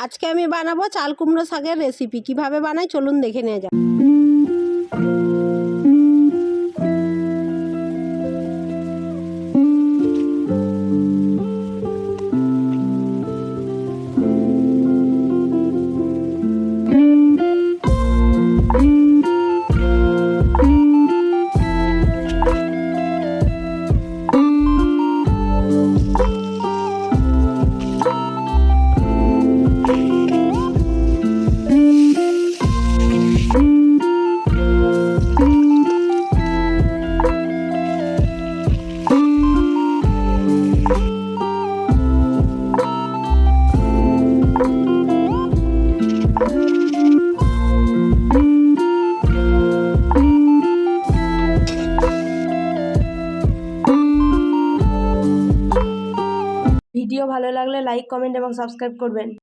আজকে আমি বানাবো চাল কুমড়ো শাকের রেসিপি। কিভাবে বানাই চলুন দেখে নেওয়া যাক। ভিডিও ভালো লাগলে লাইক, কমেন্ট এবং সাবস্ক্রাইব করবেন।